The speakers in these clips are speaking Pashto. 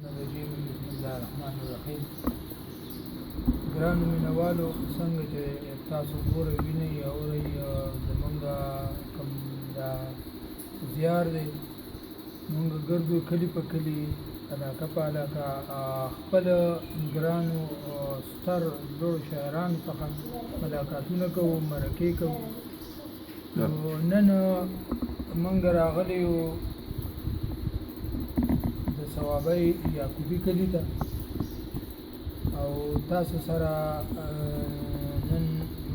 الرجيم بسم الله الرحمن الرحيم. ګرانو مینوالو، څنګه چې تاسو ګورئ وینئ اورئ زمونږ کوم دا زیار دی، مونږ ګرځو کلي په کلي، علاقه په علاقه، خپل ګرانو ستر لوړو شاعرانو څخه ملاقاتونه کوو، مرکې کوو. نو نن مونږ راغلي یو صوابۍ یعقوبي کلي ته، او تاسو سره نن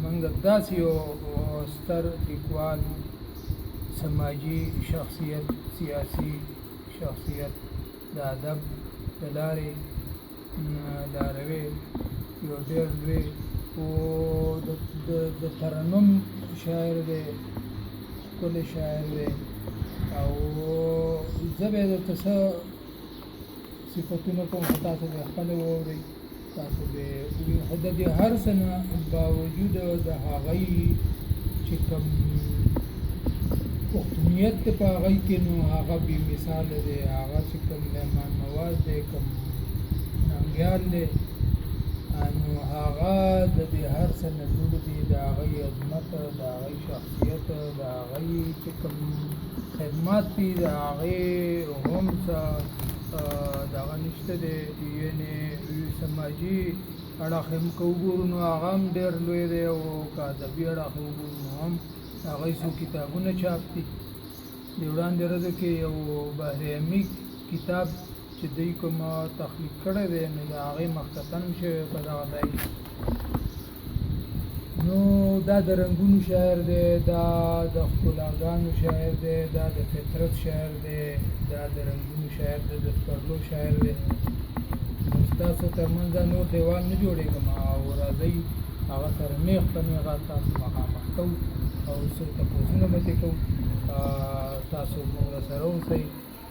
موږ داسې یو ستر لیکوال، سماجي شخصیت، سیاسي شخصیت، د ادب د لارې لاروی، یو ډېر لوی او د ترنم شاعر دی، ښکلی شاعر دی. او زه به یې درته څه صفتونه کوم، خو تاسو به یې خپله واورئ، تاسو به یې ووینئ. خو د دې هر څه نه باوجود د هغوی چې کوم پښتونیت دی په هغوی کې، نو هغه بې مثاله دی. هغه چې کوم مهمان نواز دی، کوم ننګیال دی، نو هغه د دې هر څه نه لوړ دی. د هغوی عظمت، د هغوی شخصیت، د هغوی چې کوم خدمات دي، د هغې هم څه دغه نشته دی. یعنې سماجي اړخ هم که وګورو نو هغه هم ډېر لوی دی، او که ادبي اړخ وګورو نو هم د هغوی څو کتابونه چاپ دي. د وړاندې ورځو کې یو بحریمي کتاب چې دوی کوم تخلیق کړی دی، نو د هغې مختتم شوی په دغه ځای. نو دا د رنګونو شاعر دی، دا د ښکلاګانو شاعر دی، دا د فطرت شاعر دی، دا د رنګونو شاعر دی، د سپرلو شاعر دی. نو ستاسو تر منځ نور دیوال نه جوړېږم، او راځئ هغه سره میغ په میغه تاسو مخامخ کوو، او څو تپوسونه به ترې کوو. تاسو موږ سره اوسئ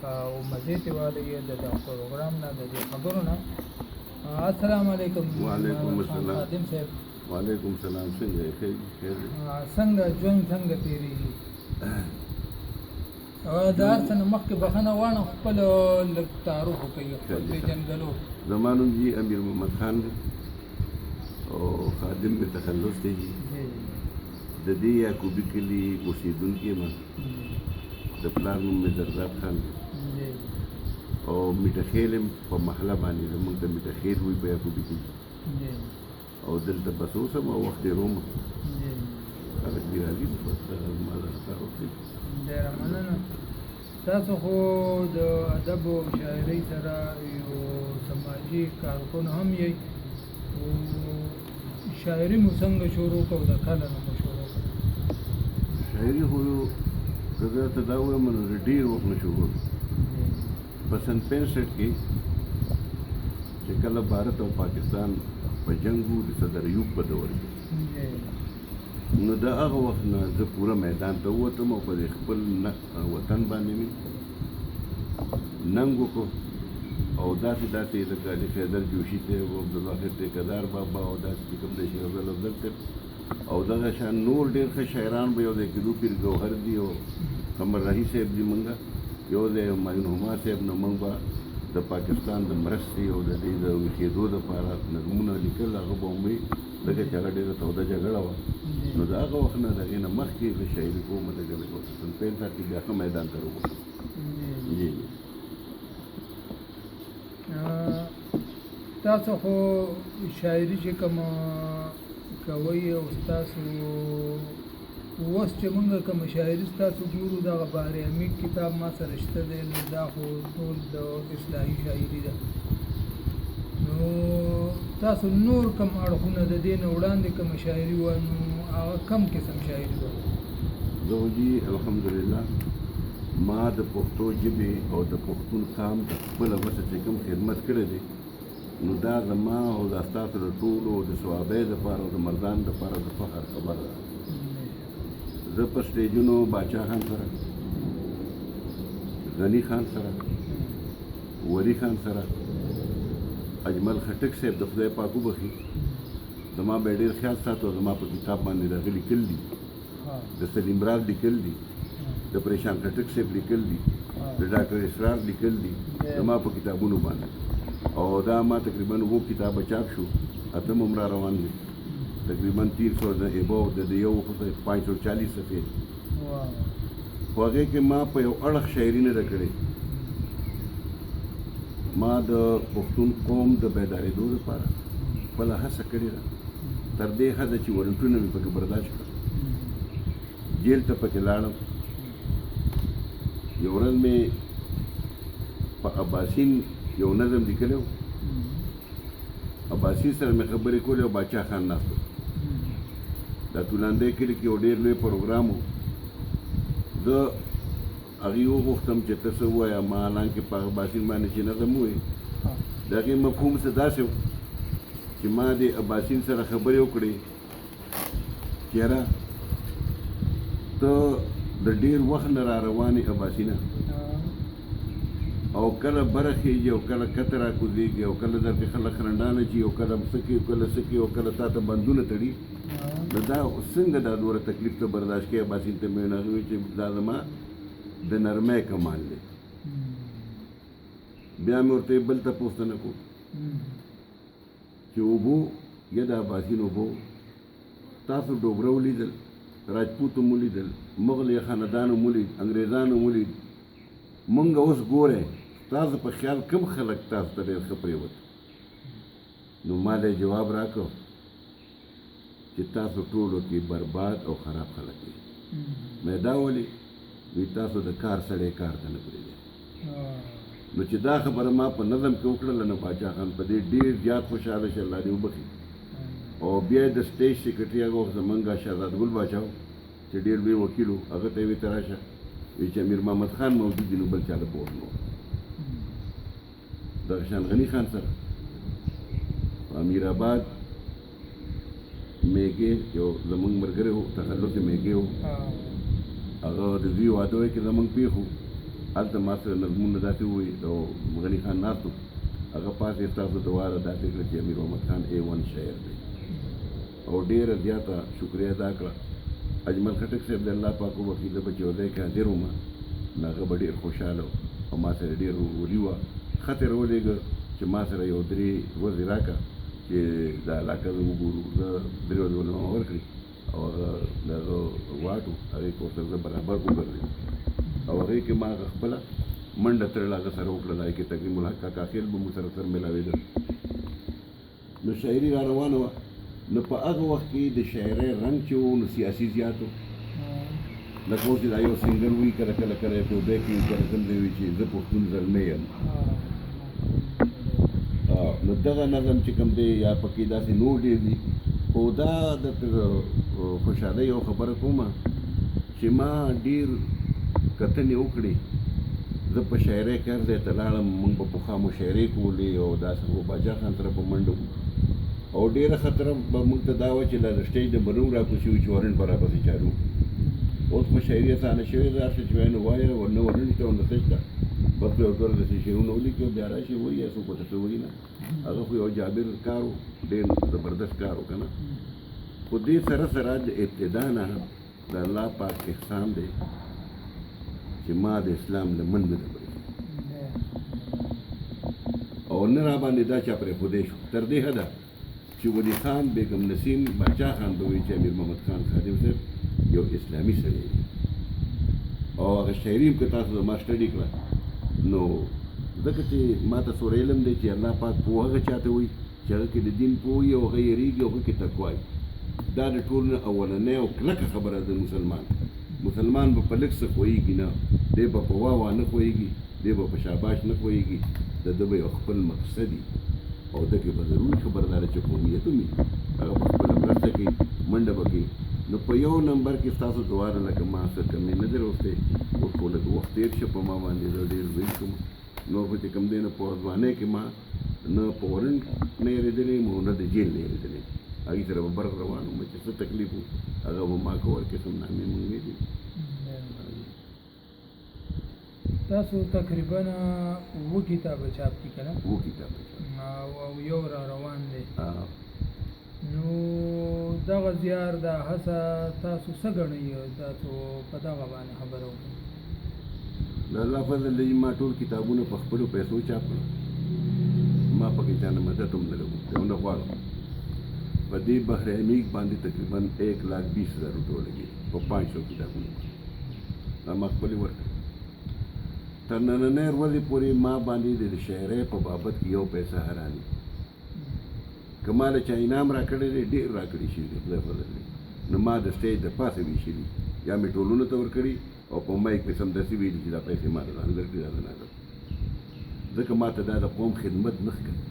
او مزې ترې والئ د دغه پروګرام نه، د دې خبرو نه. السلام علیکم. وعلیکم السلام. خادم صاحب. وعلیکم السلام. څنګه یې؟ خیر دی. څنګه ژوند څنګه تېرېږي؟ د هر څه نه مخکې بښنه غواړم، خپل لږ تعارف وکړئ، خپل پېژندګلو. زما نوم جي امیر محمد خان دی، او خادم مې تخلص دی. د دې یعقوبي کلي اوسېدونکی یم. د پلار نوم مې زرداد خان دی، او میټه خیل یم په محله باندې. زموږ د میټه خیل وایي په یعقوبي کلي، او دلته بس اوسم او وخت تېروم. خلک دې راځي، بس زما دغه تعارف دی. ډېره مننه. تاسو خو د ادب او شاعرۍ سره یو سماجي کارکن هم یئ. شاعري مو څنګه شروع کړه او د کله نه مو شروع کړه؟ شاعري خو که زه ته دا ووایم نو د ډېر وخت نه شروع په سن 65 کې چې کله بھارت او پاکستان په جنګ وو، د صدر ایوب په دور کې، نو د هغه وخت نه زه پوره میدان ته ووتم، او په دې خپل وطن باندې مې ننګ وکړو. او داسې لکه علي حیدر جوشي صاحب، او عبدالواحد ټیکهدار بابا، او داسې چې کوم دی شیخ افضل افضل صاحب، او دغه شان نور ډېر ښه شاعران به یو ځای کېدو. پیر ګوهر دي او قمر راهي صاحب دي، مونږ یو ځای معین هما صاحب نه مونږ به د پاکستان د مرستې او د دې د ویښېدو دپاره نظمونه لیکل. هغه به ومې لکه چې هغه ډېره توده جګړه وه، نو د هغه وخت نه د هغې نه مخکې د شاعري کوم لږه لږه سن 65 کې بیا ښه میدان ته راووتم. جی تاسو خو شاعري چې کومه کوئ، او ستاسو اوس چې موږ کومه شاعري ستاسو ګورو، دغه بحریمي کتاب ما سره شته دی، نو دا خو ټول د اصلاحي شاعري ده. نو تاسو نور کوم اړخونه د دې نه وړاندې کومه شاعري وه، نو هغه کم قسم شاعري وه؟ زه خو جي الحمدلله ما د پښتو ژبې او د پښتون قام د خپله وسه چې کوم خدمت کړی دی، نو دا زما او دا ستاسو د ټولو د صوابۍ دپاره او د مردان دپاره د فخر خبره ده. زه په سټیجونو باچا خان سره، غني خان سره، ولی خان سره، اجمل خټک صاحب د خدای پاک وبخي، زما به ډېر خیال ساتو. زما په کتاب باندې د هغه لیکل دي، د سلیم راز لیکل دي، د پریشان خټک صاحب لیکل دي، د ډاکټر اسرار لیکل دي زما په کتابونو باندې او دا ما تقریبا وو کتابه چاپ شو اتم هم را روان دي تقریبا 300 د ابو د یو 540 صفحې خو هغې کې ما په یو اړخ شاعري نه ده کړې ما د پښتون قوم د بیدارېدو لپاره خپله هڅه کړې ده تر دې حده چې ورنټونه مې پکې برداشت کړل جیل ته پکې لاړم یو ورځ مې په اباسین یو نظم لیکلی و اباسین سره مې خبرې کولې او باچا خان ناست و دا تولاندی کلي کې یو ډېر لوی پروګرام و زه هغې وغوښتم چې ته څه ووایه ما حالانکې په اباسین باندې چې نظم ووایې د هغې مفهوم څه داسې و چې ما د اباسین سره خبرې وکړې چې یاره ته د ډېر وخت نه را روانې اباسینه او کله بره خېږي او کله کته را کوزېږي او کله درپې خلک خرنډانه چي او کله څه کوي کله څه کوي او کله تا ته بندونه تړي نو دا څنګه دا دومره تکلیف ته برداشت کوي اباسین ته مې هغې وایي چې دا زما د نرمۍ کمال دی بیا مې ورته بل ته پوښتنه کو چې اوبو یا د اباسین اوبو تاسو ډوبره ولیدل راجپوتو مو لیدل مغل خاندانو مو لید انګریزانو مو لید مونږ اوس ګورئ تاسو په خیال کم خلک تاسو ته ډېر ښه پرېوت نو ما له جواب راکړ چې تاسو ټولو کې برباد او خراب خلک دي مې دا ولې وی تاسو د کار سړی کار ته نه پرېږدئ نو چې دا خبره ما په نظم کې وکړله نو باچا خان په دې ډېر زیات خوشحاله شه الله دې وبخي او بیا د سټیج سیکرټري هغه وخت زمونږ شهزاد ګل باچا و چې ډېر لوی وکیل و هغه ته یې ویې ته راشه وی چې امیر محمد خان موجود دی نو بل چا له پوه نه و دغه شان غني خان سره په امیر آباد میږې یو زمونږ ملګری و تخلص میږې و هغه د دوی واده وی کې زمونږ پېښ و هلته ما سره نظمونه داسې ووایي او غني خان ناست و هغه پاسې ستاسو دواړه داسې کړه چې امیر محمد خان A1 شاعر دی او ډېره زیاته شکریه ادا کړه اجمل خټک صاحب د الله پاک وبخښي زه به چې یو ځای کې حاضر وم نو هغه به ډېر خوشحاله و او ما سره ډېر وري وه خط یې راولېږه چې ما سره یو 3 ورځې راکړه چې دا علاقه زه وګورو زه 3 ورځې ورله ما ورکړې او هغه د هغه واټ و هغې کې ورته زه برابر وګرځېدم او هغې کې ما هغه خپله منډه تړله هغه سره وکړله هغې کې تقریب الحق کاکا خیل به مو سره میلاوېده نو شاعري را روانه وه نو په هغه وخت کې د شاعرۍ رنګ چې و نو سیاسي زیات و لکه اوس چې دا یو سنګر وي کله کله کله یې ټوبی کوي کله کوم دی وي چې زه پښتون زلمی یم نو دغه نظم چې کوم دی یا پکې داسې نور ډېر دي خو دا د خوشحالۍ یو خبره کومه چې ما ډېر کتنې وکړې زه په شاعرۍ کې هر ځای ته لاړم موږ به پخوا مشاعرې کولې او داسې خو باچا خان سره په منډه او ډېره خطره به موږ ته دا وه چې له سټیج نه به نه راکوشي وي چې وارنټ به راپسې چالو اوس خو شاعري اسانه شوې ده هر څه چې وایي نو وایه نه وارنټ شته نه څه شته بس یو دوه داسې شعرونه ولیکي او بیا راشي وایي یا څوک ورته څه وایي نه هغه خو یو جابر کار و ډېر زبردست کار و که نه خو دې سره سره د ابتدا نه د الله پاک احسان دی چې ما د اسلام لمن نه ده پرېښې او نه را باندې دا چا پرېښودی شو تر دې حده چې ولی خان بیگم نسیم باچا خان به وایي چې امیر محمد خان خادم صاحب یو اسلامي سړی دی او هغه شاعري هم که تاسو زما سټډي کړه نو ځکه چې ما ته څومره علم دی چې الله پاک پوه هغه چاته وایي چې هغه کې د دین پوه وي او هغه یېرېږي او هغه کې تقوا وي دا د ټولو نه اولنۍ او کلکه خبره ده مسلمان به په لږ څه خویږي نه دی به په واه نه خویږي دی به په شاباش نه خویږي د ده به یو خپل مقصد وي او ده کې به ضروري خبرداره چې قومیت هم وي هغه به خپله مرسته کوي منډه به کوي نو په یو نمبر کې ستاسو دواړه لکه ما څه کمې نه دی راوستی اوس خو لږ وخت تېر شه په ما باندې زه ډېر ویښ شوم نور خو چې کوم دی نه په ځوانۍ کې ما نه په وارنټ نه یېرېدلی یم او نه د جیل نه یېرېدلی یم هغې سره به برق روان وم چې څه تکلیف و هغه به ما کول قسم نامې مونږ ویلي تاسو تقریبا 7 کتابه چاپ کړي که نه 7 کتابه او یو را روان دی نو دغه زیار دا هڅه تاسو څه ګڼئ تاسو په دغه باندې خبره وکړئ د الله فضل دی ما ټول کتابونه په خپلو پیسو چاپ کړل ما پکې چا نه مدد هم نه لګو ته نه غواړم په دې بحر عمیق باندې تقریبا 1,20,000 روپۍ ولګېدې په 500 کتابونو دا ما خپلې ورکړې تر نننۍ ورځې پورې ما باندې د شاعرۍ په بابت کې یو پیسه حرامي که ما له چا انعام راکړی دی ډېر راکړي شوي دي خدای فضل دی نو ما د سټیج د پاسه ویشلي یا مې ټولونو ته ورکړي او په مایک مې سمدستي ویلي چې دا پیسې ما ته ځان درکړي دا نه درکړي ځکه ما ته دا د قوم خدمت نه ښکاري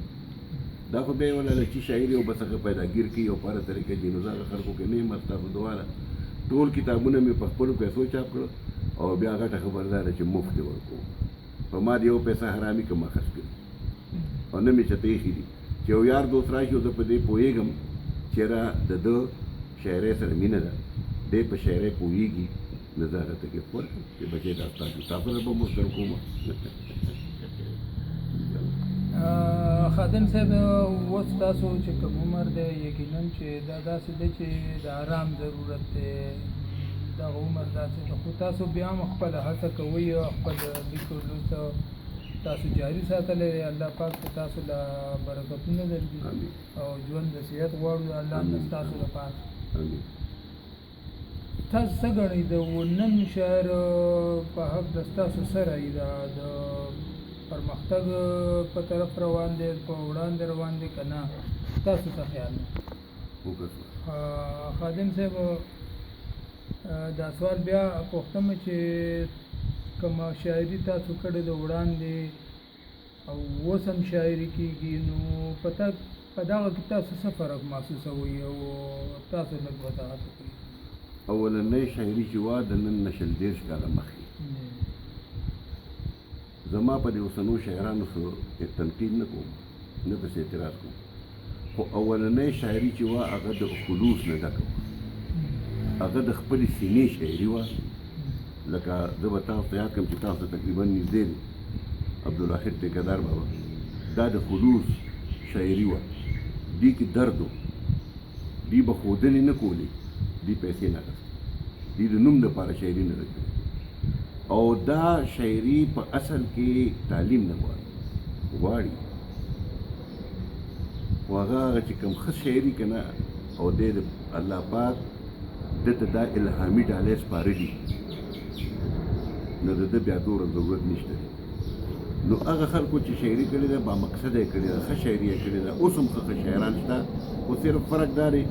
دا خو بیا یې ولاله چې شاعر یو بس هغه پیداګیر کوي او په هره طریقه چې نو زه هغه خلکو کې نه یم ستاسو دواړه ټول کتابونه مې په خپلو پیسو چاپ کړل او بیا غټه خبره دا ده چې مفت یې ورکوم په ما د یو پیسه حرامي که ما خرڅ کړي او نه مې چېرته ایښي دي چې یو یار دوست راشي او زه په دې پوهېږم چېرې د ده شاعرۍ سره مینه ده دی په شاعرۍ پوهېږي نو زه هغه ته ګفت ورکړم چې بچی دا ستاسو تاسو سره به مفت درکوم خادم صاحب اوس تاسو چې کوم عمر دی یقینا چې دا داسې دی چې د آرام ضرورت دی دغه عمر داسې دی خو تاسو بیا هم خپله هڅه کوئ او خپل لیکلو ته تاسو جاري ساتلی دی الله پاک ته تاسو له برکتونه درکړي او ژوند د صحت غواړو الله نه ستاسو لپاره تاسو څه ګڼئ د نن شعر په حق د ستاسو سره د پرمختګ په طرف روان دی په وړاندې روان دی که نه تاسو څه خیال دی خادم صاحب دا سوال بیا پوښتم چې کومه شاعري تاسو کړې د وړاندې او اوس هم شاعري کېږي نو په دغه کې تاسو څه فرق محسوسوئ او تاسو لږ وضاحت وکړئ اولنۍ شاعري چې وه د نن نه 30 کاله مخکې زما په دې اوسنو شاعرانو سره تنقید نه کوم نه پسې اعتراض کوم خو اولنۍ شاعري چې وه هغه د خلوص نه ډکه وه هغه د خپلې سینې شاعري وه لکه زه به تاسو ته یاد کړم چې تاسو ته تقریبا نږدې دی عبدالواحد ټیکهدار بابا دا د خلوص شاعري وه دې کې درد و دې به ښودنې نه کولې دې پیسې نه اخیستې دې د نوم دپاره شاعري نه ده کړې او دا شاعري په اصل کې تعلیم نه غواړي خو هغه چې کوم ښه شاعري که نه او دی د الله پاک دته دا الهامي ډالۍ سپارلي نو د ده بیا دومره ضرورت نشته دی نو هغه خلکو چې شاعري کړې ده با مقصده یې کړې ده ښه شاعري یې کړې ده اوس هم ښه شاعران شته خو صرف فرق دا دی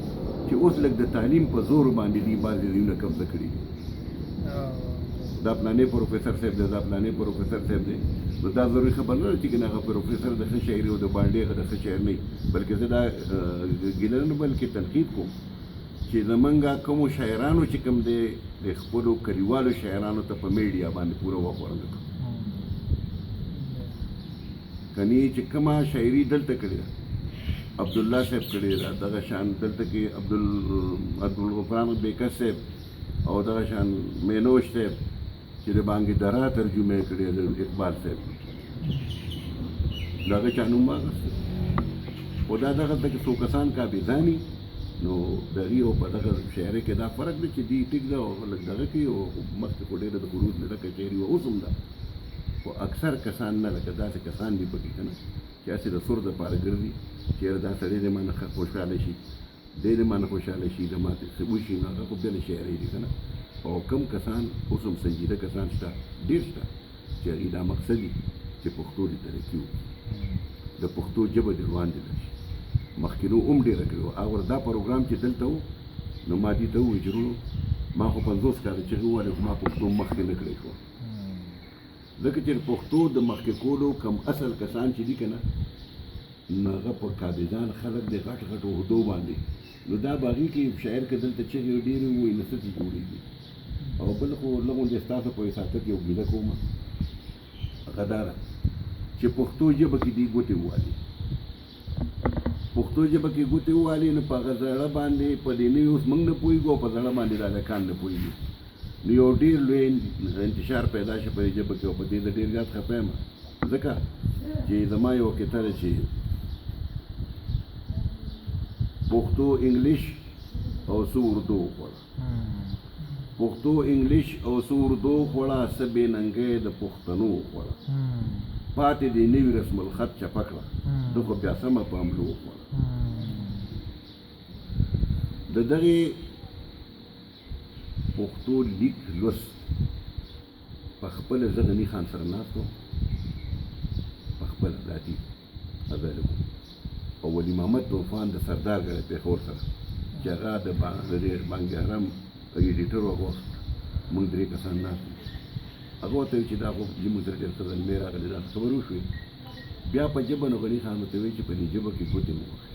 چې اوس لږ د تعلیم په زور باندې دي بعضې ځایونه قبضه کړي دي دا پلانې پروفیسر صاحب دی دا پلانې پروفیسر صاحب دی نو دا ضروري خبر نه ده چې هغه پروفیسر د ښه شاعري او د باندې هغه د ښه شاعر نه وي بلکې زه دا ګیله نه بلکې تنقید کوم چې زمونږ کومو شاعرانو چې کوم دی د خپلو کلیوالو شاعرانو ته په میډیا باندې پوره وخت ورنکړو کني چې کومه شاعري دلته کړې ده عبدالله صاحب کړې ده دغه شان دلته کې عبدالغفران بیکر صاحب او دغه شان مینوش صاحب چې د بانګې دره ترجمه یې کړې ده اقبال صاحب د هغه چا نوم واخیسته خو دا دغلته کې څو کسان کاپیزاني نو د هغې او په دغه شاعرۍ کې دا فرق دی چې دوی ټیک ده او لږ دغه کوي او مخکې خو ډېره د خروج نه ډکه شاعري وه اوس هم ده خو اکثر کسان نه لکه داسې کسان دي پکې که نه چې هسې د سور دپاره ګرځي چې یاره دا سړی د ما نه خوشحاله شي دی د ما نه خوشحاله شي د ما څه وشي نو هغه خو بله شاعرۍ دي که نه او کم کسان اوس هم سنجیده کسان شته ډېر شته چې هغې دا مقصد وي چې پښتو دې ترقي وکړي د پښتو ژبه دې وړاندې لاړ شي مخکینو هم ډېره کړې وه هغه دا پروګرام چې دلته و نو ما دې ته ووایي چې وروڼو ما خو 50 کاله چغې ووهلې خو ما پښتو مخکې نه کړی شوه ځکه چې پښتو د مخکې کولو کم اصل کسان چې دي که نه نو هغه په کابیزان خلک د غټ غټ عهدو باندې نو دا به هغې کې شاعر که دلته چغې ډېرې ووایي نو څه چې جوړېږي او بل خو لږ غوندې ستاسو په حساسیت یو ګیله کوم هغه دا ده چې پښتو ژبه کې دې ګوتې ووالي پښتو ژبه کې ګوتې ووالي نو په هغه زړه باندې په دې نه اوس موږ نه پوهېږو او په زړه باندې دا هلکان نه پوهېږي نو یو ډېر لوی انتشار پیدا شي په دې ژبه کې او په دې د ډېر زیات خفه یم ځکه چې زما یو کته ده چې پښتو انګلیش او څه اردو وخوړه پښتو انګلیش او څه اردو خوړه څه بې ننګۍ د پښتنو خوړه پاتې دې نوي رسم الخط چپه کړه ده خو بیا سمه په حملو وخوړه د دغې پښتو لیک لوست په خپله زه غني خان سره ناست وم په خپله ذاتي خبرې کوم او ولي محمد طوفان د سردار ګړی پېښور سره چې هغه د بانګ حرم ایډیټر هغه وخت موږ درې کسان ناست وو هغه ورته وایي چې دا خو زموږ سره ډېر ښه زلمی راغلی دا خبرې وشوې بیا په ژبه نو غني خان ورته وایي چې په دې ژبه کې ګوتې مو وهئ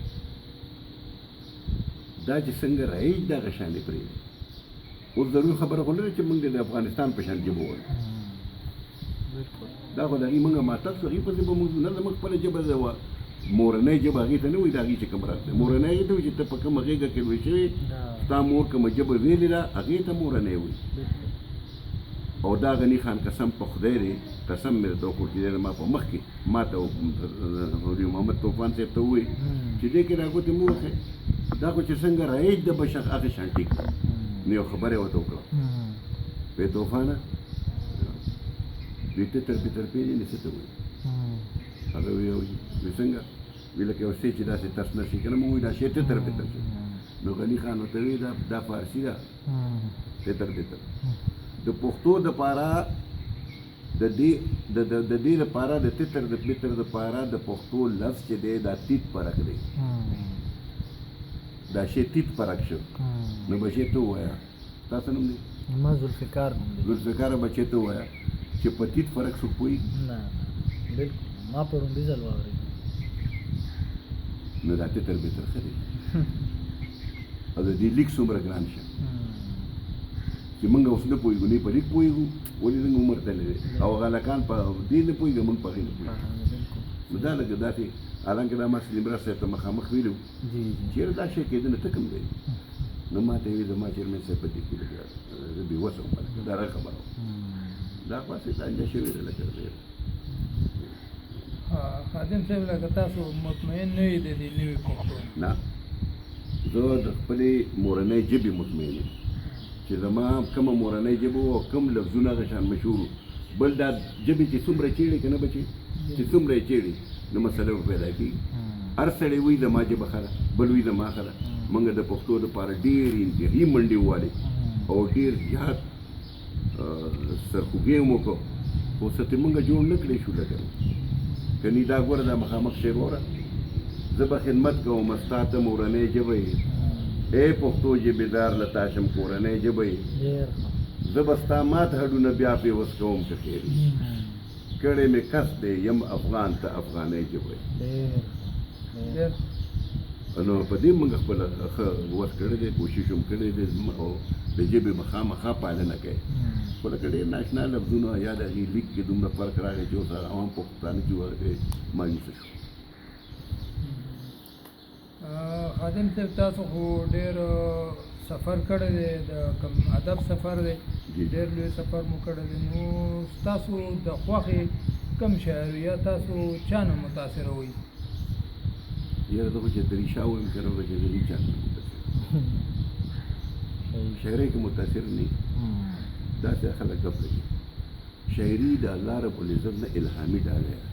دا چې څنګه رایج دغه شانې پرېږدي اوس ضرور خبره خو نه ده چې موږ د افغانستان په شان ژبه وایو دا خو د هغې موږ ماتل شو هغې پسې به موږ نه زموږ خپله ژبه وه مورنۍ ژبه هغې ته نه وایي د هغې چې کوم راز دی مورنۍ هغې ته وایي چې ته په کومه غېږه کې لوی شوې ستا مور کومه ژبه ویلې ده هغې ته مورنۍ وایي او دا غني خان قسم په خدای دی قسم مې درته وکړ چې دی ما په مخ کې ما ته ولي محمد طوفان صاحب ته ووایي چې دې کې را ګوتې مو وهئ دا خو چې څنګه رایج ده بشر هغه شان ټیک ده نو یو خبره یې ورته وکړه وایي طوفانه دوی تتر پتر پېژنې څه ته وایي هغه وایي څنګه وی لکه یو شی چې داسې ترس نه شي که نه موږ وایي دا شی تتر پتر شي نو غني خان ورته وایي دا فارسي ده تتر پتر د پښتو دپاره د دې دپاره د تتر د پتر دپاره د پښتو لفظ چې دی دا تیت پرک دی دا شی تیت پرک شو نو بچې ته ووایه تاسو نوم دی ما ذوالفقار نوم دی ذوالفقاره بچې ته ووایه چې په تیت فرق څوک پوهېږي نه بلکل ما په لومړي ځل واورېد نو دا تتر بتر ښه دی او د دې لیک څومره ګران شه چې موږ اوس نه پوهېږو نه په لیک پوهېږو ولې زموږ عمر تللی دی او هغه هلکان په دې نه پوهېږي موږ په هغې نه پوهېږو نو دا لکه داسې حالانکه دا ما سلیمرا صاحب ته مخامخ ویلي وو چېرې دا شی کېده نه ته کوم دی نو ما ته یې ویل زما چیرمن صاحب په دې کې لږ زه بېوسه وم دا را خبره وه دا خو هسې لانجه شوې ده لکه خادم صاحب لکه تاسو مطمئن نه یې د دې نوي پښتو نه زه د خپلې مورنۍ ژبې مطمئن یم چې زما کومه مورنۍ ژبه وه او کوم لفظونه هغه شان مشهور وو بل دا ژبې چې څومره چېړې که نه بچې چې څومره یې چېړې نو مسله به پیدا کېږي هر سړی وایي زما ژبه ښه ده بل وایي زما ښه ده موږ د پښتو دپاره ډېر انتهایي منډې ووالې او ډېر زیات سرخوږی هم وکړو خو څه ترې موږ جوړ نه کړی شو لکه کني دا ګوره دا مخامخ شعر وره زه به خدمت کوم ستا ته مورنۍ ژبه یې ای پښتو ژبېدار له تا شم کورنۍ ژبه یې زه به ستا مات هډونه بیا پیوس کوم که خیر کړی مې کس دی یم افغان ته افغانۍ ژبه یې نو په دې موږ خپله ښه وس کړی دی کوشش هم کړی دی او د ژبې مخامخا پالنه کوي خو لکه ډېر ناشنا لفظونه یا د هغې لیک کې دومره فرق راغی چې اوس عوام پښتانه چې ورته مایوسه شو خادم صاحب تاسو خو ډېر سفر کړی دی د کوم ادب سفر دی ډېر لوی سفر مو کړی دی نو ستاسو د خوښې کوم شاعر یا تاسو چا نه متاثره وئ یاره زه خو چې دریشا وایم که نه چې زه هېچا نه متاثر شاعرۍ کې متاثر نه یم داسې خلک ګپ لګي شاعري د الله رب العزت نه الهامي ډالۍ ده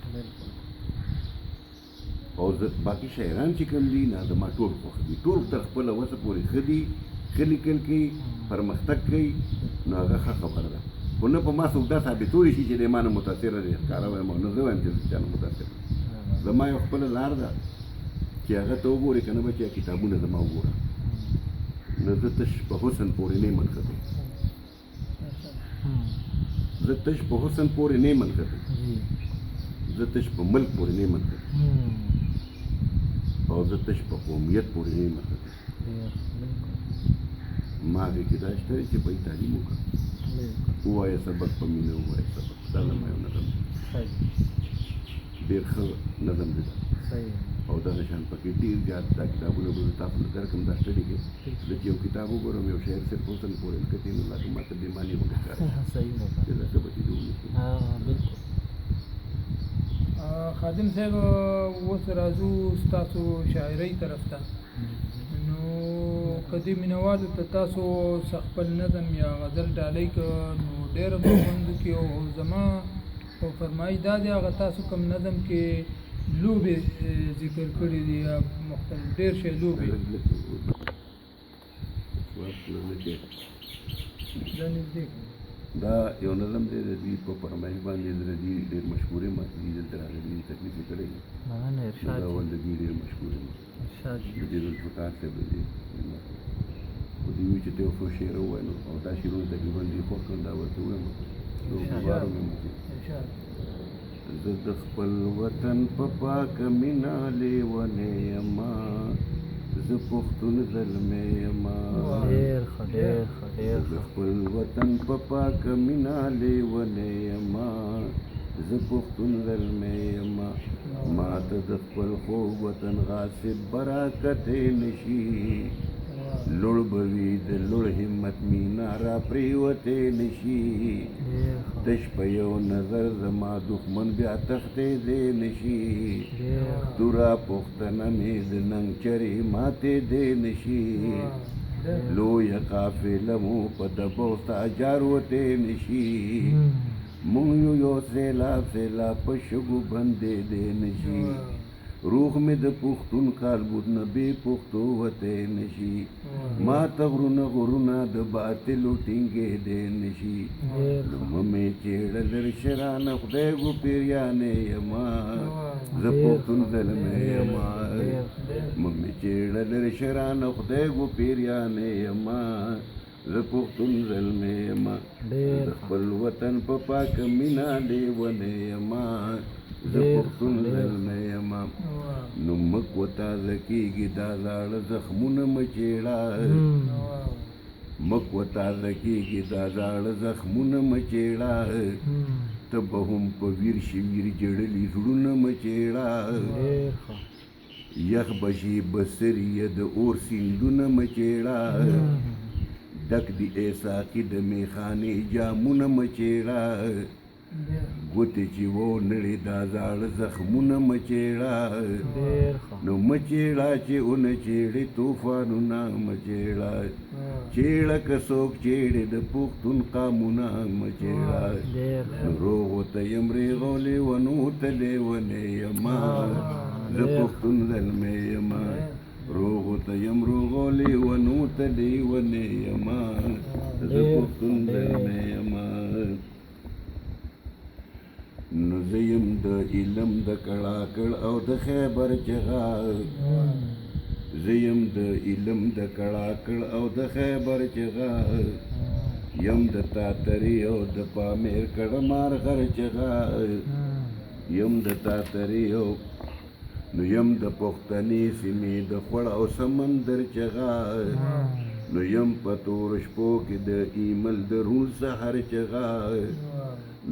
او باقي شاعران چې کوم دي نه زما ټول خوښ دي ټول تر خپله وسه پورې ښه دي ښه لیکل کوي پرمختګ کوي نو هغه ښه خبره ده خو نه په ما څوک دا ثابتولی شي چې دی ما نه متاثره دی ښکاره وایم او نه زه وایم چې چا نه متاثر زما یو خپله لار ده چې هغه ته وګورې که نه بچیا کتابونه زما وګوره نو زه تش په حسن پورې نه یم منښتی زه تش په حسن پورې نه یم منښتی زه تش په ملک پورې نه یم منښتی او زه تش په قومیت پورې نه یم منښتی ما هغې کې دا شته دی چې بهی تعلیم وکړه ووایه سبق په مینه ووایه سبق دا زما یو نظم ډېر ښه نظم دی او دغه شان پکې ډېر زیات دا کتابونه به زه تاسو ته درکړم دا سټډي کې زه چې یو کتاب وګورم یو شاعر صرف حسن پورې نښتې نو لکه ما ته بې معنې غوندې ښکاري چې دا څه به چې جوړ نه شي خادم صاحب اوس راځو ستاسو شاعرۍ طرف ته نو کدی مینوالو ته تاسو خپل نظم یا غزل ډالۍ که نو ډېره به خوند وکړي او زما په فرمایش دا دی هغه تاسو کوم نظم کې لوبې ذکر کړي دي یا مختلف ډېر شی لوبې دا نږدې دا یو نظم دی د دوی په فرمایش باندې د دوی ډېر مشهورې ماتې دلته راغلي تکلیف یې کړی دی مننه ارشاد دا ول د دوی ډېر مشهورې ارشاد د دې ذوالفقار صاحب دی خو دوی وایي چې ته یو څو شعر ووایه نو او دا شعرونه تقریبا دوی خوښ کړل دا ورته ووایم نو غواړم یم چې ارشاد زه د خپل وطن په پاکه مینه لیونی یمه زه پښتون زلمی یمه ډېر ښه ډېر ښه ډېر د خپل وطن په پاکه مینه لیونی یمه زه پښتون زلمی یمه ما ته د خپل خوږ وطن غاصب براکتی نشي لوړ به وي د لوړ همت مینا را پرېوتی نشي ډېر ښه تش په یو نظر زما دښمن بیا تښتېدی نشي توره پوښتنه مې د ننګ چرې ماتېدی نشي لویه قافله مو په دبو ستا جاروتی نشي مونږ یو سیلاب سیلاب په شګو بندېدی نشي روح مې د پښتون کالبوت نه بې پښتو وتی نشي ما ته غرونه د باطلو ټینګېدی نشي ممې چېړه لر شرانه خدای ګو پیریانې یما زه پښتون زلمی یما ممې چېړه لر شرانه خدای ګو پیریانې یما زه پښتون زلمی یما د خپل وطن په پاکه مینه لیونی یما زه پښتون زلمی یما نو مک و تازه کېږي دا زاړه زخمونه مه چېړه مک و تازه کېږي دا زاړه زخمونه مه چېړه ته به هم په ویر شي ویر جړلي زړونه مه چېړه یخ به شي بسریه د اور سیندونه مه چېړه ډک دي ای ساقي د میخانې جامونه مه چېړه ګوتې چې و نړې دا زاړه زخمونه مه چېړه نو مه چېړه چې ونه چېړې طوفانونه مه چېړه چېړه که څوک چېړې د پښتون قامونه مه چېړه نو روغو ته یم ریغو لیونو ته لیونی یما زه پښتون زلمی یما روغو ته یم روغو لیونو ته لیونی یما زه پښتون زلمی یما نو زه یم د علم د کړاکړ او د خیبر چغا زه یم د علم د کړاکړ او د خیبر چغا یم د تاتری او د پامیر کړمار غر چغا یم د تاتری او نو یم د پښتنې سیمې د خوړ او سمندر چغا نو یم په تور شپو کې د ایمل د رول سحر چغا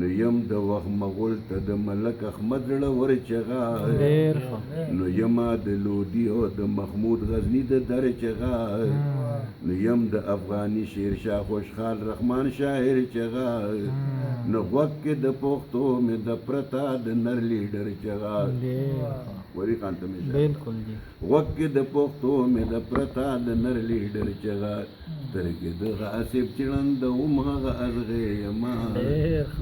نو یم د وخت مغول ته د ملک احمد زړه ور چغا نو یما د لودي او د محمود غزني د در چغا نو یم د افغاني شیر شاه خوشحال رحمان شاعر چغا نو وخت کې د پښتو مې د پرتا د نر لیډر چغا وری خان ته مې بالکل جی وخت کې د پښتو مې د پرتا د نر لیډر چغا ترګې د غاصب چړند او مغه ازغه یما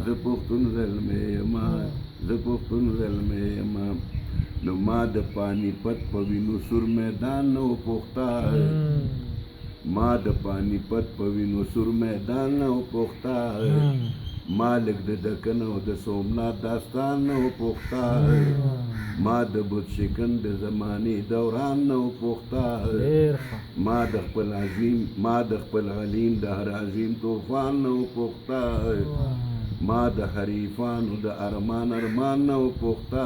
زه پښتون زلمی یما زه پښتون زلمی یما نو ما د پانی پت په وینو سور میدان نو پوښتا ما د پانی پت په وینو سور میدان نو پوښتا مالک د دکن او د سومنات داستان نو پوښتا ما د بت شکن د زمانې دوران نو پوښتا ما د خپل عظیم ما د خپل علیم د هر عظیم طوفان نو پوښتا ما د حریفانو د ارمان نو پوښتا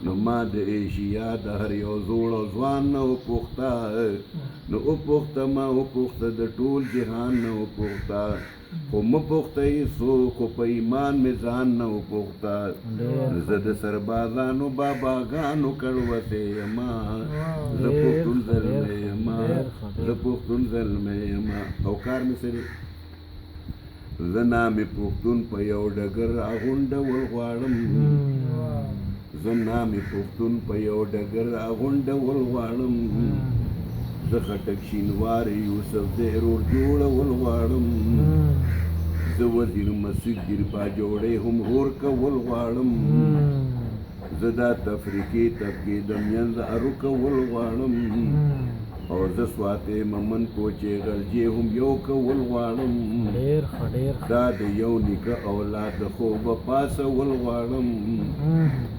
نو ما د ایشیا د هر یو زوړ او ځوان نو پوښتا نو او پوښته ما او پوښته د ټول جهان نو پوښتا خو مه پوښته څو خو په ایمان مې ځان نه وپوښته زه د سربازانو باباګانو کړوتی یما زه پښتون زلمی یما زه پښتون زلمی یما او کار مې سره زه نامې پښتون په یو ډګر راغونډول غواړم زه نامې پښتون په یو ډګر راغونډول غواړم زه خټک شینوار یوسف زهرور جوړول غواړم زه وزیر مسجد ګربا جوړې هم هور کول غواړم زه دا تفریقي طبقې د منځ ارو کول غواړم او زه سواتې ممن کوچې غلجې هم یو کول غواړم ډېر ښه ډېر ښه دا د یو نیکه اولاد د خوبه پاسول غواړم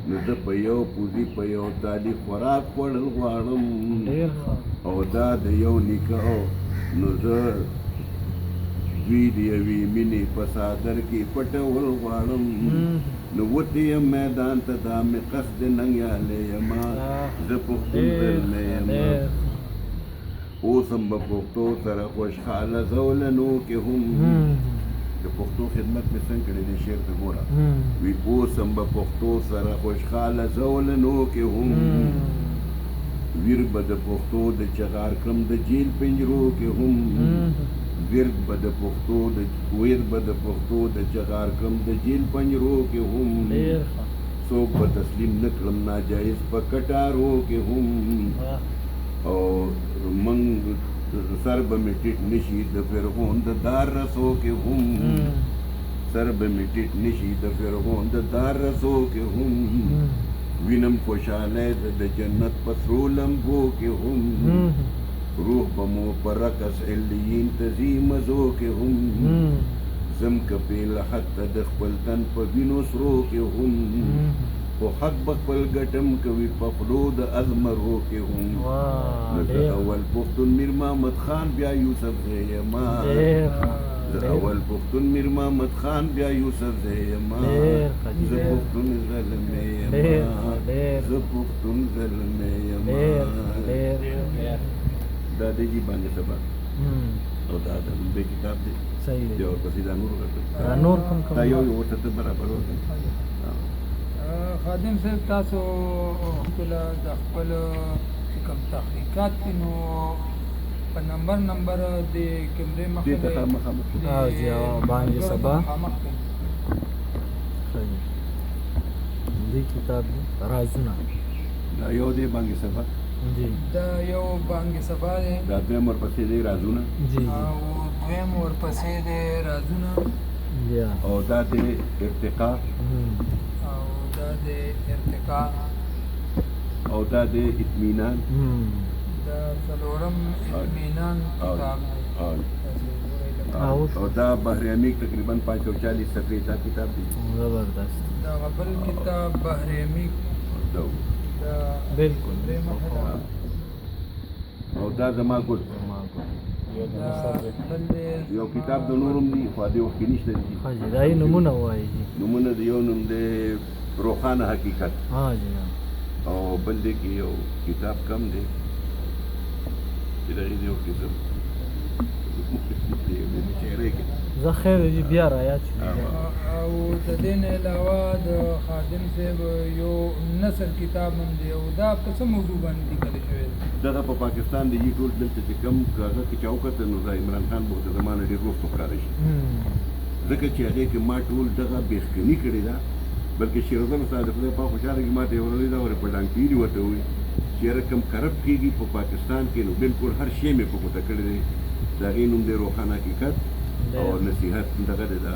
نو زه په یو پوزي په یو تالي خوراک خوړل غواړم ډېر ښه او دا د یو نیکه نو زه دوی د یوې مینې په څادر کې پټول غواړم نو وتی یم میدان ته دا مې قصد ننګیالی یما زه پښتون زلمی یما اوس هم به پښتو سره خوشحاله زولنو کې هم د پښتو خدمت مې څنګه کړی دی شعر ته ګوره وی اوس هم به پښتو سره خوشحاله زولنو کې هم ویر به د پښتو د چغار کړم د جیل پنجرو کې هم ویر به د پښتو د چغار کړم د جیل پنجرو کې هم څوک به تسلیم نه کړم ناجایز په کټارو کې هم او من سر به مې ټیټ نشي د فرعون د دار رسو کې هم سر به مې ټیټ نشي د فرعون د دار رسو کې هم وینم خوشحالی د جنت په سرو لمبو کې هم روح به مو په رقص علیین ته ځي مزو کې هم زم که پیلحد ته د خپل تن په وینو سرو کې هم خو حق به خپل ګټم کوي په خلو د ازمرو کې هم نو د اول پښتون میر محمد خان بیا یوسف زه یما زه اول پښتون میر محمد خان بیا یوسف زه یما زه پښتون زلمی یما زه پښتون زلمی یما دا د جی باندې سبا او دا د لومبۍ کتاب دی صحیح دی بیا ورپسې دا نور ورته دا نور کوم دا یو ورته ته برابر ورته خادم صاحب تاسو خپل د خپل چې کوم تحقیقات دي نو په نمبر د کیمرې مخې دې ته مخامخ جی باندې سبا صحیح دې کتاب رازونه دا یو دی باندې سبا جی دا یو باندې سبا دی دا دویم ورپسې دی رازونه جی او دویم ورپسې دی رازونه یا او دا دی ارتقا او دا دی ارتقا او دا دی اطمینان دا څلورم اطمینان کتاب دی او دا بحر عمیق تقریبا 540 صفحې دا کتاب دی زبردست دا غبل کتاب بحر عمیق دا بالکل او دا زما ګل یو کتاب د نورم دی خو دې وخت کې نشته دي حاجی دا یې نمونه وایي نمونه د یو نوم دی روښانه حقیقت ها جی او بل دی کې یو کتاب کم دی چې د دې یو کتاب زه خیر جی بیا را یاد شو او د دې نه علاوه د خادم صاحب یو نثر کتاب هم دی او دا په څه موضوع باندې لیکل شوی دی دغه په پاکستان دی ټول دلته چې کم کاغه کې چوکته نو د عمران خان په زمانه ډېر وروسته ښکاره شي ځکه چې هغې کې ما ټول دغه بېخکني کړې ده بلکې شیرزم استاد د خدای پاک خوشحاله کې ما ته یې ورلې ده ورې په ډانګپیري ورته ووایي چې یاره کوم کرپټ کېږي په پاکستان کې نو بلکل هر شی مې په ګوته کړی دی د هغې نوم دی روښانه حقیقت او نصیحت دغه دی د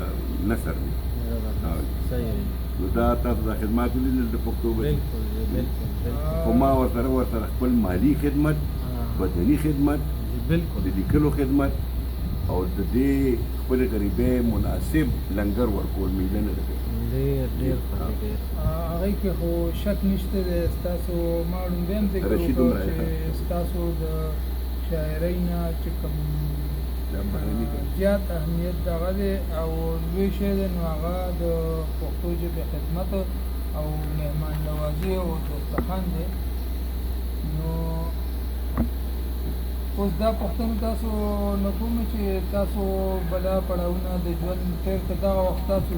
نثر دی نو دا تاسو دا خدمات ولیدل د پښتو خو ما ورسره خپل مالي خدمت بدني خدمت د لیکلو خدمت او د دې خپل غریبۍ مناسب لنګر ورکول مې نه ده هغې کې خو شک نشته دی ستاسو ما ړومبی هم ذکر وکړو چې ستاسو د شاعرۍ نه چې کوم زیات اهمیت دغه دی او لوی شی دی نو هغه د پښتو ژبې خدمت او مهمان نوازي او دسترخوان دی نو اوس دا پوښتنه تاسو نه کوم چې تاسو بلا پړاوونه د ژوند تېر که دغه وخت تاسو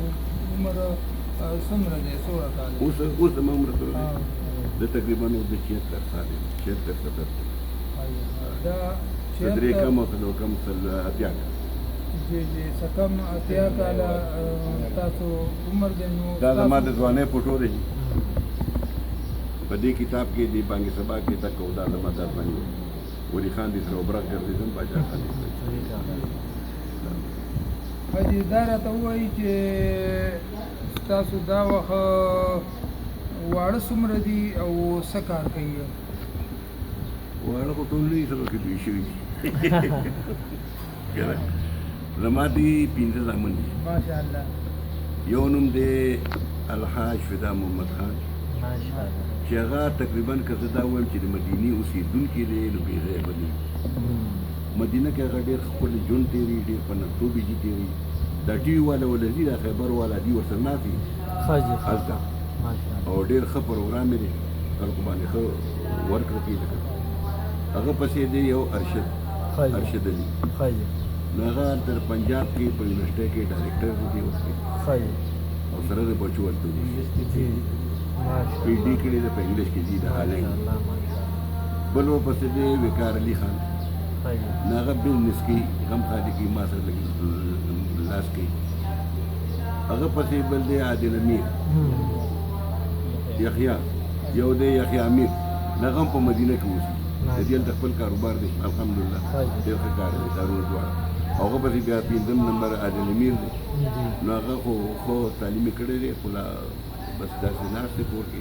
عمر څومره دی څومره کال اوس زما عمر څومره دی زه تقریبا اوس د 76 کال یم 76 دا صدرې کم او څلور کم اتیا جی څه کم اتیا کاله تاسو عمر دی نو دا زما د ځوانۍ فوټو دی په دې کتاب کې دی بانګې سبا کې تک او دا زما د ځوانۍ ولی خان دې سره وبرک ګرځېدم باچا خان دې سره صحیح کار. حاجي دا راته ووایي چې ستاسو دا وخت واړه څومره دي او څه کار کوي؟ واړه خو ټول نه سره کې دوی شوي ګره زما دي 15 زامن دي. ماشاءالله. یو نوم دی الحاج فدا محمد خان ماشاءالله. چې هغه تقریبا که زه دا وایم چې د مدینې اوسېدونکی دی نو بې ځایه به نه وي. مدینه کې هغه ډېر ښکلی ژوند تېري ډېر په نرتوبې جي تېري دا ټي وي والا ولځي دا خیبر والا دي ورسره ناست وي خاجي هلته ماشاءالله. او ډېر ښه پروګرام یې دی خلکو باندې ښه ورکړه کوي لکه هغه پسې دی یو ارشد خاجي ارشد علي خاجي نو هغه تر پنجاب کې په یونیورسټۍ کې ډایرکټر دی اوس کې خاجي او سره د بچو ورته دي جی پی ماشاءالله. ډي کړی د په انګلیش کې دي د حالنګ ماشاءالله ماشاءالله. بل ورپسې دی وقار علي خان خاجي نو هغه بزنس کې غم خالي کې ما سره لګي لاس کې هغه پسې بل دی عادل امیر یحیی یو دی یحیی امیر هغه هم په مدینه کې اوسي د دې د خپل کاروبار دی الحمدلله ډېر ښه کار دی کارونه دواړه هغه پسې بیا 5 نمبر عادل امیر دی جی نو هغه خو تعلیم یې کړی دی خو لا بس داسې ناست دی کور کې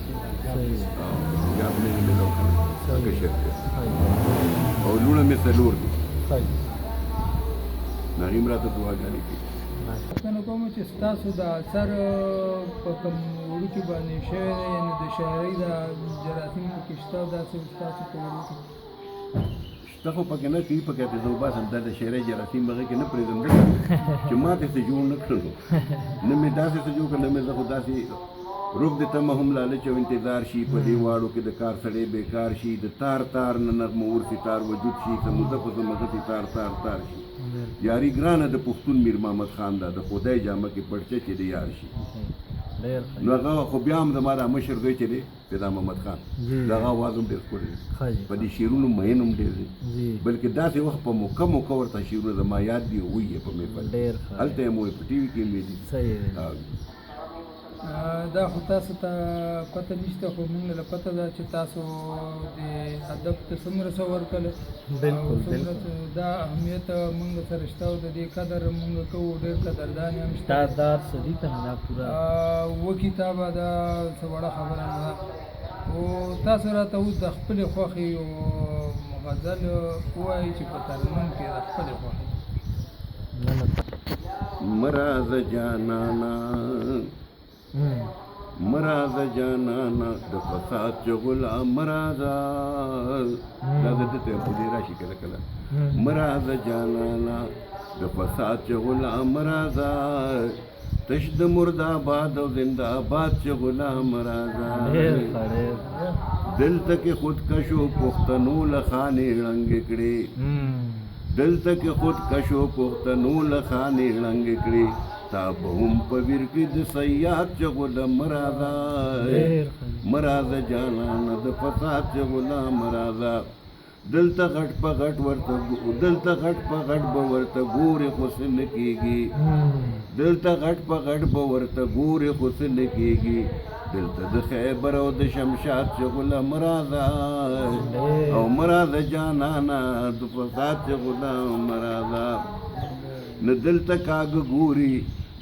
صحیح جاب نه یې ملو کړی هغه شرط دی خاجي او لوڼه مې څلور دي خاجي نو هغې هم راته دعاګانې کوي پوښتنه کوم چې ستاسو د اثر په کوم وړوکي باندې شوی دی یعنې د شاعرۍ د جراثیم پکې شته داسې ستاسو په وړوکي شته خو پکې نه کوي پکې ته زه وباسم دا د شعري جراثیم هغې کې نه پرېږدم ځکه چې ما ته څه جوړ نه کړلو نه مې داسې څه جوړ کړل نه مې زه خو داسې روږ د تمه هم لالچ او انتظار شي په دې واړو کې د کار سړی بېکار شي د تار تار نه نغمه ورسي تار وجود شي که موده په زمغتې تار تار تار شي یاري ګرانه د پښتون میر محمد خان دا د خدای جامه کې پړچه چې د یار شي ډېر نو هغه خو بیا هم زما دا مشر دی چې دی فدا محمد خان د هغه اواز هم ډېر ښکلی دی خاجي په دې شعرونو مین هم ډېر دی جی بلکې داسې وخت په موقع موقع ورته شعرونه زما یاد دي وی یې په محفل ډېر ښه هلته یې مو په ټي وي کې مې دي صحیح دی دا خو تاسو ته پته نشته خو موږ له پته ده چې تاسو د ادب ته څومره څه ورکړل بالکل څومره بالکل دا اهمیت موږ سره شته او د دې قدر موږ کوو ډېر قدردان هم شته دا دار صدی کنه دا پورا و کتابه دا څه وړه خبره نه ده او تاسو راته اوس د خپلې خوښې یو غزل ووایئ چې په ترنم کې د خپلې خوښې نه نه مراز جانانا مراز جانانا د فساد چغلا مرازا دا د ته په دې راشي کله کله مراز جانانا د فساد چغلا مرازا تش د مردا آباد او زنده آباد چغلا مرازا ډېر ښه ډېر دلته کې خودکشو پښتنو لخانې رنگ کړي دلته کې خودکشو پښتنو لخانې رنگ کړي تا به هم په ویر کې د سیاد چغله مرازا مرازا جانانه د فساد چغله مرازا دلته غټ په غټ ورته دلته غټ په غټ به ورته ګورې حسن کېږي دلته غټ په غټ به ورته ګورې حسن کېږي دلته د خیبر او د شمشاد چغله مرازا او مرازا جانانه د فساد چغله مرازا نه دلته کاږه ګوري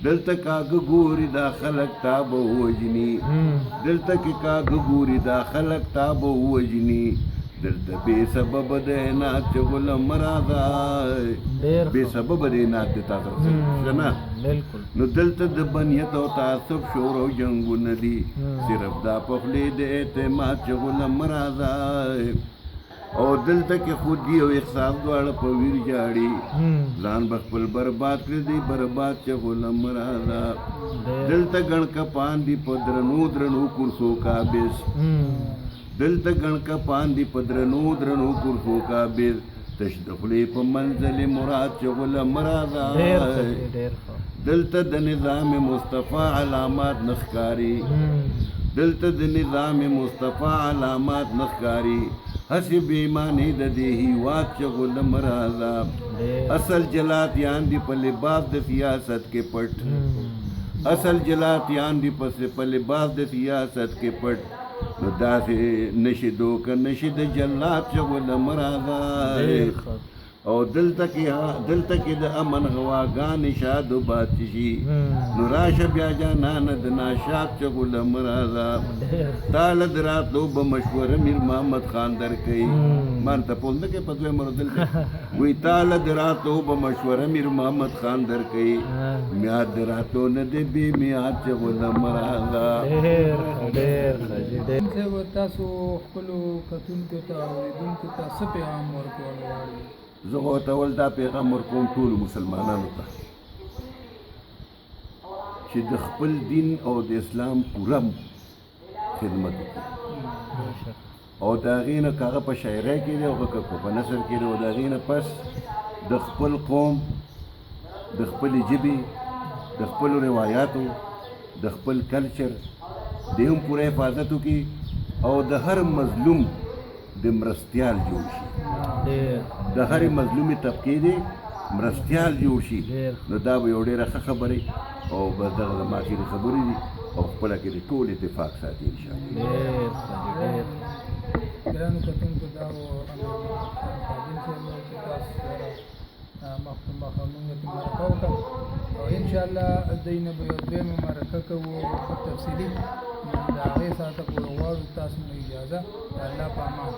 دلته کاږه ګوري دا خلک تا به ووژني دلته کې کاږه ګوري دا خلک تا به ووژني دلته بې سبب د عناد چغله مرازا بې سبب د عناد د تاسو څه نه بالکل نو دلته د بنیت او تعصب شور او جنګونه دي صرف دا په خولې د اعتماد چغله مرازا او دلته کې خودي او احساس دواړه په ویر جاړي ځان به خپل برباد کړي دي برباد چغله مرازا دلته ګڼ کپان دي په درنو درنو کرسو کابس دلته ګڼ کپان دي په درنو درنو کرسو کابس تش د خولې په منزل مراد چغله مرازا دلته د نظام مصطفی علامات نخکاری دلته د نظام مصطفی علامات نخکاری هسې بېمانې د دې هېواد چغله مرازا اصل جلاتیان دي په لباس د سیاست کې پټ اصل جلاتیان دي په لباس د سیاست کې پټ نو داسې نشي دوکه نشي د جلات چغله مرازا ډېر ښه. او دلته کې د امن هواګانې شاد و باد شي نو راشه بیا جانان د ناشاد چغله مرازا ډېر تاله د راتلو به مشوره میر محمد خان درکوي مان ته پوه نه کوي په دوی مرو دلته وایي تاله د راتلو به مشوره میر محمد خان درکوي میاد د راتلو نه دی بې میاد چغله مرازا ډېر ښه ډېر ښه جي ډېر زه به تاسو خپلو کتونکو ته اورېدونکو ته څه پیغام ورکول غواړئ؟ زه ورته ول دا پیغام ورکوم ټولو مسلمانانو ته چې د خپل دین او د اسلام پوره خدمت وکړي او د هغې نه که هغه په شاعرۍ کې دی او که په نثر کې دی او د هغې نه پس د خپل قوم د خپلې ژبې د خپلو روایاتو د خپل کلچر د هم پوره حفاظت وکړي او د هر مظلوم د مرستیال جوړ شي د هرې مظلومې طبقې دی مرستیال جوړ شي نو دا به یو ډېره ښه خبرې او بس دغه زما اخري خبرې دي او خپله کې د ټول اتفاق ساتي انشاءالله. ګرانو کتونکو دا و امیر محمد خان خادم صاحب چې تاسو سره مخ په مخ موږ ته مرکه وکړه او انشاءالله دوی نه به یو دویمه مرکه کوو په تفصیلي د هغې ساعته پورې غواړو تاسو مو اجازه د الله په امان.